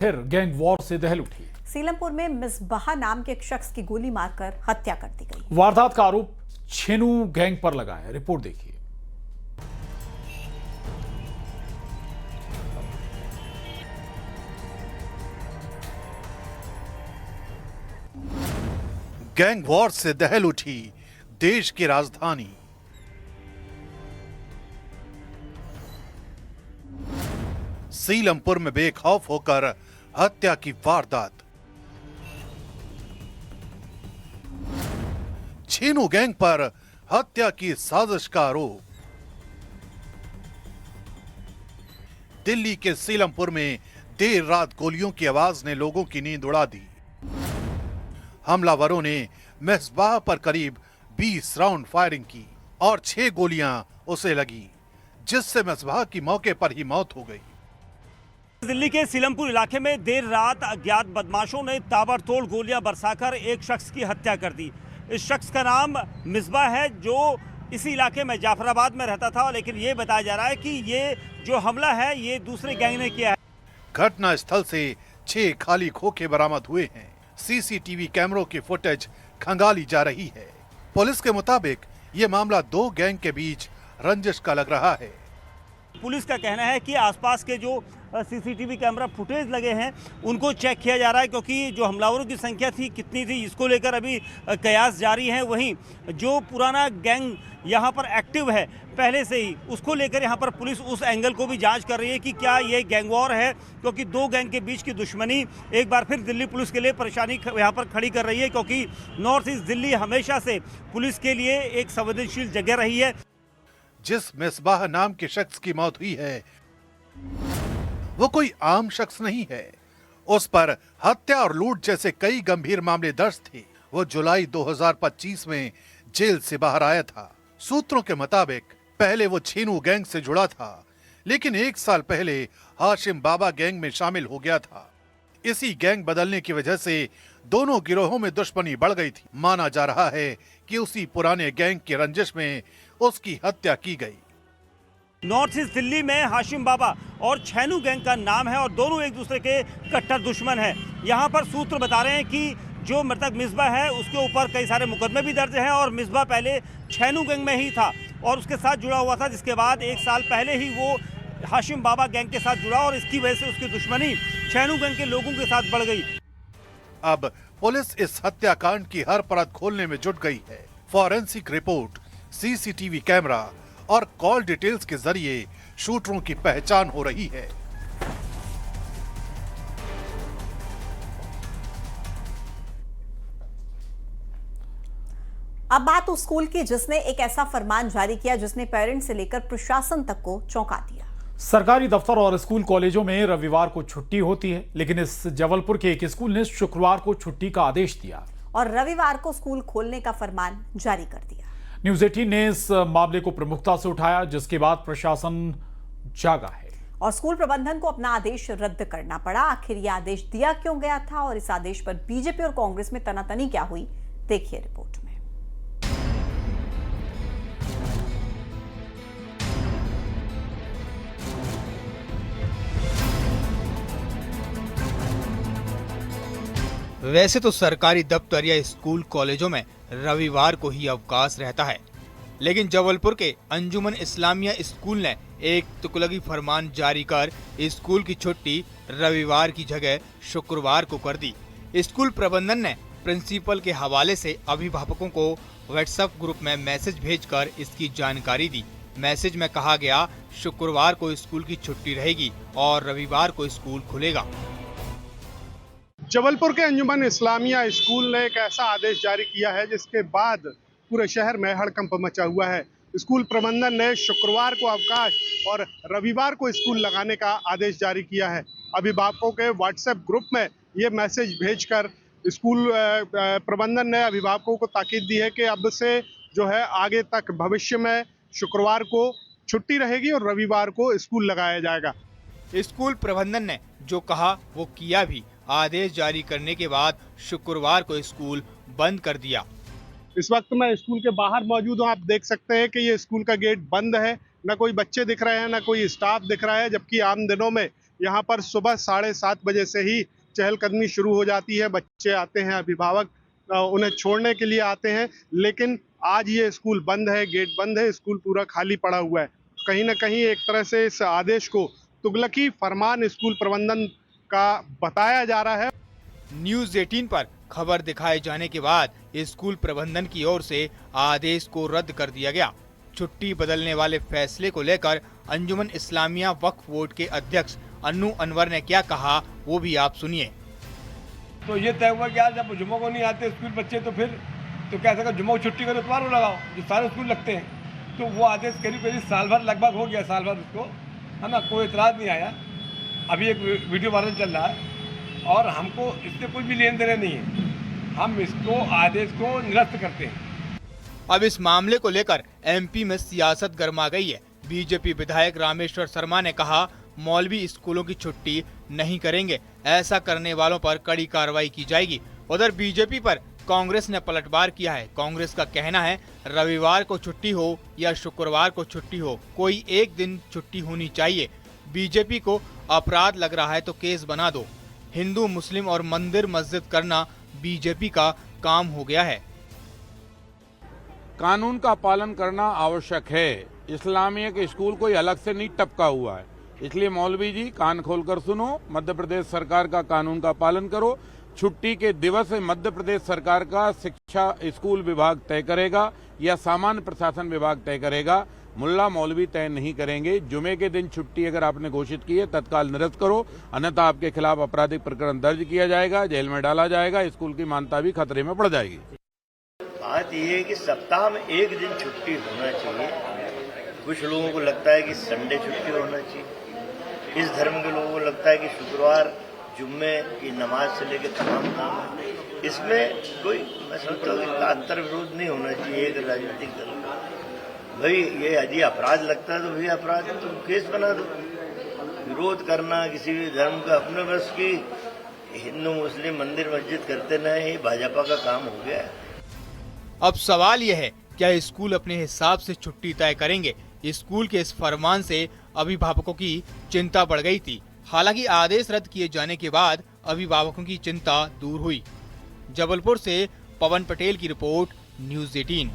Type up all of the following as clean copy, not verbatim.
फिर gang war से दहल उठी। सीलमपुर में मिसबाह नाम के एक शख्स की गोली मारकर हत्या कर दी गई। वारदात का आरोप छेनू गैंग पर लगा है। रिपोर्ट देखिए। गैंग वॉर से दहल उठी देश की राजधानी। सीलमपुर में बेखौफ होकर हत्या की वारदात। छेनू गैंग पर हत्या की साजिश का आरोप। दिल्ली के सीलमपुर में देर रात गोलियों की आवाज ने लोगों की नींद उड़ा दी। हमलावरों ने मिसबाह पर करीब 20 राउंड फायरिंग की और 6 गोलियां उसे लगी, जिससे मिसबाह की मौके पर ही मौत हो गई। दिल्ली के सीलमपुर इलाके में देर रात अज्ञात बदमाशों ने ताबड़तोड़ गोलियां बरसाकर एक शख्स की हत्या कर दी। इस शख्स का नाम मिसबाह है, जो इसी इलाके में जाफराबाद में रहता था, लेकिन ये बताया जा रहा है कि ये जो हमला है ये दूसरे गैंग ने किया है। घटना स्थल से 6 खाली खोखे बरामद हुए हैं। सीसीटीवी कैमरों की फुटेज खंगाली जा रही है। पुलिस के मुताबिक ये मामला 2 गैंग के बीच रंजिश का लग रहा है। पुलिस का कहना है कि आसपास के जो सीसीटीवी कैमरा फुटेज लगे हैं उनको चेक किया जा रहा है, क्योंकि जो हमलावरों की संख्या थी कितनी थी इसको लेकर अभी कयास जारी है। वहीं जो पुराना गैंग यहाँ पर एक्टिव है पहले से ही, उसको लेकर यहाँ पर पुलिस उस एंगल को भी जांच कर रही है कि क्या ये गैंग वॉर है, क्योंकि 2 गैंग के बीच की दुश्मनी एक बार फिर दिल्ली पुलिस के लिए परेशानी यहाँ पर खड़ी कर रही है, क्योंकि नॉर्थ ईस्ट दिल्ली हमेशा से पुलिस के लिए एक संवेदनशील जगह रही है। जिस मिसबाह नाम के शख्स की मौत हुई है वो कोई आम शख्स नहीं है। उस पर हत्या और लूट जैसे कई गंभीर मामले दर्ज थे। वो जुलाई 2025 में जेल से बाहर आया था। सूत्रों के मुताबिक पहले वो छेनू गैंग से जुड़ा था, लेकिन 1 साल पहले हाशिम बाबा गैंग में शामिल हो गया था। इसी गैंग बदलने की वजह से दोनों गिरोहों में दुश्मनी बढ़ गई थी। माना जा रहा है कि उसी पुराने गैंग की रंजिश में उसकी हत्या की गई। नॉर्थ ईस्ट दिल्ली में हाशिम बाबा और छेनू गैंग का नाम है और दोनों एक दूसरे के कट्टर दुश्मन हैं। यहाँ पर सूत्र बता रहे हैं कि जो मृतक मिसबाह है उसके ऊपर कई सारे मुकदमे भी दर्ज हैं और मिसबाह पहले छेनू गैंग में ही था और उसके साथ जुड़ा हुआ था, जिसके बाद 1 साल पहले ही वो हाशिम बाबा गैंग के साथ जुड़ा और इसकी वजह से उसकी दुश्मनी छेनू गैंग के लोगों के साथ बढ़ गई। अब पुलिस इस हत्याकांड की हर परत खोलने में जुट गई है। फॉरेंसिक रिपोर्ट, सीसीटीवी कैमरा और कॉल डिटेल्स के जरिए शूटरों की पहचान हो रही है। अब बात उस स्कूल की जिसने एक ऐसा फरमान जारी किया जिसने पेरेंट्स से लेकर प्रशासन तक को चौंका दिया। सरकारी दफ्तर और स्कूल कॉलेजों में रविवार को छुट्टी होती है, लेकिन इस जबलपुर के एक स्कूल ने शुक्रवार को छुट्टी का आदेश दिया और रविवार को स्कूल खोलने का फरमान जारी कर दिया। न्यूज़ 18 ने इस मामले को प्रमुखता से उठाया, जिसके बाद प्रशासन जागा है और स्कूल प्रबंधन को अपना आदेश रद्द करना पड़ा। आखिर यह आदेश दिया क्यों गया था और इस आदेश पर बीजेपी और कांग्रेस में तनातनी क्या हुई, देखिए रिपोर्ट में। वैसे तो सरकारी दफ्तर या स्कूल कॉलेजों में रविवार को ही अवकाश रहता है, लेकिन जबलपुर के अंजुमन इस्लामिया स्कूल ने एक तुगलकी फरमान जारी कर स्कूल की छुट्टी रविवार की जगह शुक्रवार को कर दी। स्कूल प्रबंधन ने प्रिंसिपल के हवाले से अभिभावकों को व्हाट्सएप ग्रुप में मैसेज भेजकर इसकी जानकारी दी। मैसेज में कहा गया शुक्रवार को स्कूल की छुट्टी रहेगी और रविवार को स्कूल खुलेगा। जबलपुर के अंजुमन इस्लामिया स्कूल ने एक ऐसा आदेश जारी किया है जिसके बाद पूरे शहर में हड़कंप मचा हुआ है। स्कूल प्रबंधन ने शुक्रवार को अवकाश और रविवार को स्कूल लगाने का आदेश जारी किया है। अभिभावकों के व्हाट्सएप ग्रुप में ये मैसेज भेजकर स्कूल प्रबंधन ने अभिभावकों को ताकीद दी है कि अब से जो है आगे तक भविष्य में शुक्रवार को छुट्टी रहेगी और रविवार को स्कूल लगाया जाएगा। स्कूल प्रबंधन ने जो कहा वो किया भी। आदेश जारी करने के बाद शुक्रवार को स्कूल बंद कर दिया। इस वक्त मैं स्कूल के बाहर मौजूद हूँ। आप देख सकते हैं कि ये स्कूल का गेट बंद है, न कोई बच्चे दिख रहे हैं, न कोई स्टाफ दिख रहा है, जबकि आम दिनों में यहाँ पर सुबह 7:30 बजे से ही चहलकदमी शुरू हो जाती है। बच्चे आते हैं, अभिभावक उन्हें छोड़ने के लिए आते हैं, लेकिन आज ये स्कूल बंद है, गेट बंद है, स्कूल पूरा खाली पड़ा हुआ है। कहीं ना कहीं एक तरह से इस आदेश को तुगलकी फरमान स्कूल प्रबंधन का बताया जा रहा है। न्यूज 18 पर खबर दिखाए जाने के बाद स्कूल प्रबंधन की ओर से आदेश को रद्द कर दिया गया। छुट्टी बदलने वाले फैसले को लेकर अंजुमन इस्लामिया वक्फ बोर्ड के अध्यक्ष अन्नू अनवर ने क्या कहा, वो भी आप सुनिए। तो ये तय हुआ कि आज जब जुम्मों को नहीं आते स्कूल बच्चे तो फिर तो कैसे का जुम्मों को छुट्टी करो, इतवार को लगाओ, जो सारे स्कूल लगते हैं। तो वो आदेश करीब साल भर लगभग हो गया, साल भर उसको, है ना, कोई इतराज़ नहीं आया। अभी एक वीडियो वायरल चल रहा है और हमको इससे कोई भी लेन देन नहीं है, हम इसको आदेश को निरस्त करते हैं। अब इस मामले को लेकर एमपी में सियासत गर्मा गई है। बीजेपी विधायक रामेश्वर शर्मा ने कहा, मौलवी स्कूलों की छुट्टी नहीं करेंगे, ऐसा करने वालों पर कड़ी कार्रवाई की जाएगी। उधर बीजेपी पर कांग्रेस ने पलटवार किया है। कांग्रेस का कहना है, रविवार को छुट्टी हो या शुक्रवार को छुट्टी हो, कोई एक दिन छुट्टी होनी चाहिए। बीजेपी को अपराध लग रहा है तो केस बना दो। हिंदू मुस्लिम और मंदिर मस्जिद करना बीजेपी का काम हो गया है। कानून का पालन करना आवश्यक है। इस्लामिया के स्कूल कोई अलग से नहीं टपका हुआ है, इसलिए मौलवी जी कान खोलकर सुनो, मध्य प्रदेश सरकार का कानून का पालन करो। छुट्टी के दिवस मध्य प्रदेश सरकार का शिक्षा स्कूल विभाग तय करेगा या सामान्य प्रशासन विभाग तय करेगा, मुल्ला मौलवी तय नहीं करेंगे। जुमे के दिन छुट्टी अगर आपने घोषित की है तत्काल निरस्त करो, अन्यथा आपके खिलाफ आपराधिक प्रकरण दर्ज किया जाएगा, जेल में डाला जाएगा, स्कूल की मान्यता भी खतरे में पड़ जाएगी। बात यह है कि सप्ताह में एक दिन छुट्टी होना चाहिए। कुछ लोगों को लगता है कि संडे छुट्टी होना चाहिए। इस धर्म के लोगों को लगता है कि शुक्रवार जुम्मे की नमाज से लेकर तमाम काम है। इसमें कोई, मैं समझता हूँ कि अंतर विरोध नहीं होना चाहिए एक राजनीतिक दल का। भाई ये यदि अपराध लगता है तो भाई अपराध है, तो केस बना दो। विरोध करना किसी भी धर्म का अपने बस की हिंदू मुस्लिम मंदिर मस्जिद करते न, ये भाजपा का काम हो गया है। अब सवाल यह है, क्या स्कूल अपने हिसाब से छुट्टी तय करेंगे? स्कूल के इस फरमान से अभिभावकों की चिंता बढ़ गई थी। हालांकि आदेश रद्द किए जाने के बाद अभिभावकों की चिंता दूर हुई। जबलपुर से पवन पटेल की रिपोर्ट, न्यूज 18।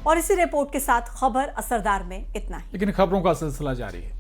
और इसी रिपोर्ट के साथ खबर असरदार में इतना ही। लेकिन खबरों का सिलसिला जारी है।